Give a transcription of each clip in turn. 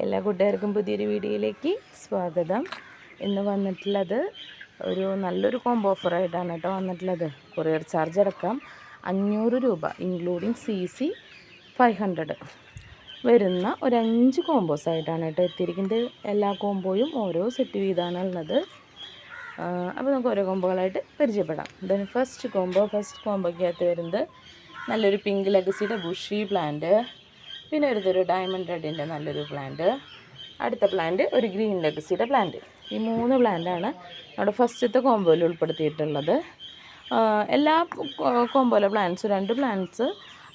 എല്ലാ കൂട്ടുകാർക്കും പുതിയൊരു വീഡിയോയിലേക്ക് സ്വാഗതം. ഇന്ന് വന്നിട്ടുള്ളത് ഒരു നല്ലൊരു കോംബോ ഓഫറായിട്ടാണ് കേട്ടോ വന്നിട്ടുള്ളത്. കൊറിയർ ചാർജ് അടക്കം 500 രൂപ ഇൻക്ലൂഡിങ് CC 500 വരുന്ന ഒരു 5 കോംബോസ് ആയിട്ടാണ് കേട്ടോ എത്തിയിരിക്കുന്നത്. എല്ലാ കോംബോയും ഓരോ സെറ്റ് വീതമാണ് ഉള്ളത്. അപ്പോൾ നമുക്ക് ഓരോ കോംബോകളായിട്ട് പരിചയപ്പെടാം. ദെൻ ഫസ്റ്റ് കോംബോയ്ക്കകത്ത് വരുന്നത് നല്ലൊരു പിങ്ക് ലെഗസിയുടെ ബുഷി പ്ലാന്റ്, പിന്നെ ഒരു ഡയമണ്ട് റെഡിൻ്റെ നല്ലൊരു പ്ലാന്റ്, അടുത്ത പ്ലാന്റ് ഒരു ഗ്രീൻ ലെഗസിയുടെ പ്ലാന്റ്. ഈ 3 പ്ലാന്റാണ് നമ്മുടെ ഫസ്റ്റത്തെ കോംബോയിൽ ഉൾപ്പെടുത്തിയിട്ടുള്ളത്. എല്ലാ കോംബോയിലെ പ്ലാന്റ്സ് 2 പ്ലാന്റ്സ്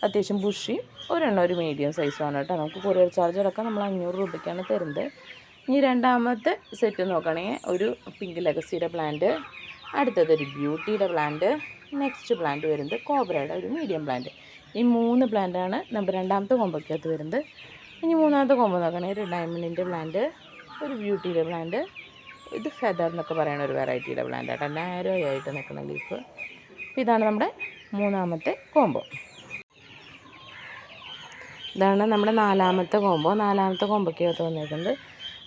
അത്യാവശ്യം ബുഷി, ഒരെണ്ണം ഒരു മീഡിയം സൈസുമാണ് കേട്ടോ. നമുക്ക് കൊറിയർ ചാർജ് അടക്കം നമ്മൾ 500 രൂപയ്ക്കാണ് തരുന്നത്. ഇനി രണ്ടാമത്തെ സെറ്റ് നോക്കുകയാണെങ്കിൽ ഒരു പിങ്ക് ലെഗസിയുടെ പ്ലാന്റ്, അടുത്തതൊരു ബ്യൂട്ടിയുടെ പ്ലാന്റ്, നെക്സ്റ്റ് പ്ലാന്റ് വരുന്നത് കോബ്രയുടെ ഒരു മീഡിയം പ്ലാന്റ്. ഈ 3 പ്ലാന്റാണ് നമ്മുടെ രണ്ടാമത്തെ കോംബോയ്ക്കകത്ത് വരുന്നത്. ഇനി മൂന്നാമത്തെ കോംബോ നോക്കുകയാണെങ്കിൽ ഒരു ഡയമണ്ടിൻ്റെ പ്ലാന്റ്, ഒരു ബ്യൂട്ടിയുടെ പ്ലാന്റ്, ഇത് ഫെദർ എന്നൊക്കെ പറയുന്ന ഒരു വെറൈറ്റിയുടെ പ്ലാന്റ് ആട്ടോ, നാരോ ആയിട്ട് നിൽക്കുന്ന ലീഫ്. ഇതാണ് നമ്മുടെ മൂന്നാമത്തെ കോംബോ. ഇതാണ് നമ്മുടെ നാലാമത്തെ കോംബോയ്ക്കകത്ത് വന്നിരിക്കുന്നത്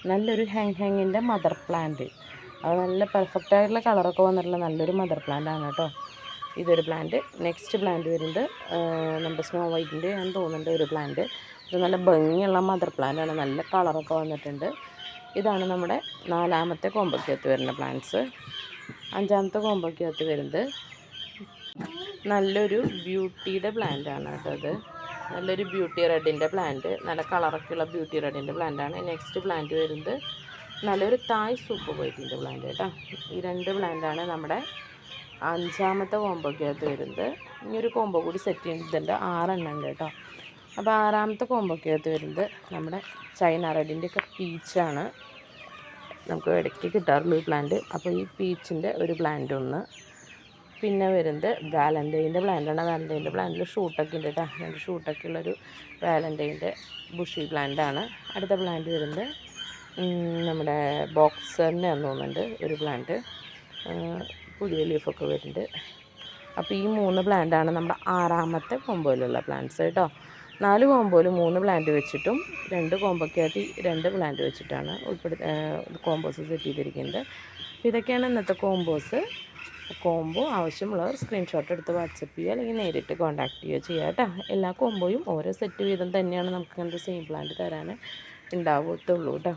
നല്ലൊരു ഹാങ്ങിൻ്റെ മദർ പ്ലാന്റ്. അത് നല്ല പെർഫെക്റ്റായിട്ടുള്ള കളറൊക്കെ വന്നിട്ടുള്ള നല്ലൊരു മദർ പ്ലാന്റ് ആണ് കേട്ടോ. ഇതൊരു പ്ലാന്റ്. നെക്സ്റ്റ് പ്ലാന്റ് വരുന്നത് നമ്മുടെ സ്നോ വൈറ്റിൻ്റെ ഞാൻ തോന്നുന്നുണ്ട് ഒരു പ്ലാന്റ്. ഇത് നല്ല ഭംഗിയുള്ള മദർ പ്ലാന്റാണ്, നല്ല കളറൊക്കെ വന്നിട്ടുണ്ട്. ഇതാണ് നമ്മുടെ നാലാമത്തെ കോംബോയ്ക്കകത്ത് വരുന്ന പ്ലാന്റ്സ്. അഞ്ചാമത്തെ കോംബോയ്ക്കകത്ത് വരുന്നത് നല്ലൊരു ബ്യൂട്ടിയുടെ പ്ലാന്റാണ് കേട്ടോ. ഇത് നല്ലൊരു ബ്യൂട്ടി റെഡിൻ്റെ പ്ലാന്റ്, നല്ല കളറൊക്കെയുള്ള ബ്യൂട്ടി റെഡിൻ്റെ പ്ലാന്റാണ്. നെക്സ്റ്റ് പ്ലാന്റ് വരുന്നത് നല്ലൊരു തായ് സൂപ്പർ വൈറ്റിൻ്റെ പ്ലാന്റ് കേട്ടോ. ഈ 2 പ്ലാന്റാണ് നമ്മുടെ അഞ്ചാമത്തെ കോംബോയ്ക്കകത്ത് വരുന്നത്. ഇനി ഒരു കോംബോ കൂടി സെറ്റ് ചെയ്യുന്നുണ്ട്, 6 എണ്ണം ഉണ്ട് കേട്ടോ. അപ്പോൾ ആറാമത്തെ കോംബോയ്ക്കകത്ത് വരുന്നത് നമ്മുടെ ചൈന റെഡിൻ്റെ ഒക്കെ പീച്ചാണ് നമുക്ക് ഇടയ്ക്ക് കിട്ടാറുള്ളൂ ഈ പ്ലാന്റ്. അപ്പോൾ ഈ പീച്ചിൻ്റെ ഒരു പ്ലാന്റ് ഒന്ന്, പിന്നെ വരുന്നത് വാലൻറ്റൈൻ്റെ പ്ലാന്റാണ്. വാലൻറ്റൈൻ്റെ പ്ലാന്റിൽ ഷൂട്ടൊക്കെ ഉണ്ട് കേട്ടോ, 2 ഷൂട്ടൊക്കെ ഉള്ളൊരു വാലൻറ്റൈൻ്റെ ബുഷി പ്ലാന്റാണ്. അടുത്ത പ്ലാന്റ് വരുന്നത് നമ്മുടെ ബോക്സറിൻ്റെ തോന്നുന്നുണ്ട് ഒരു പ്ലാന്റ്, പുതിയ ലീഫൊക്കെ വരുന്നുണ്ട്. അപ്പോൾ ഈ 3 പ്ലാന്റാണ് നമ്മുടെ ആറാമത്തെ കോംബോയിലുള്ള പ്ലാന്റ്സ് കേട്ടോ. 4 കോംബോയിൽ 3 പ്ലാന്റ് വെച്ചിട്ടും 2 കോംബോയ്ക്കകത്ത് 2 പ്ലാന്റ് വെച്ചിട്ടാണ് കോംബോസ് സെറ്റ് ചെയ്തിരിക്കുന്നത്. അപ്പോൾ ഇതൊക്കെയാണ് ഇന്നത്തെ കോംബോസ്. കോംബോ ആവശ്യമുള്ളവർ സ്ക്രീൻഷോട്ട് എടുത്ത് വാട്സപ്പ് ചെയ്യുക, അല്ലെങ്കിൽ നേരിട്ട് കോൺടാക്റ്റ് ചെയ്യുക ചെയ്യുക കേട്ടോ. എല്ലാ കോംബോയും ഓരോ സെറ്റ് വീതം തന്നെയാണ് നമുക്ക് ഇങ്ങനത്തെ സെയിം പ്ലാന്റ് തരാൻ ഉണ്ടാവത്തുള്ളൂ കേട്ടോ.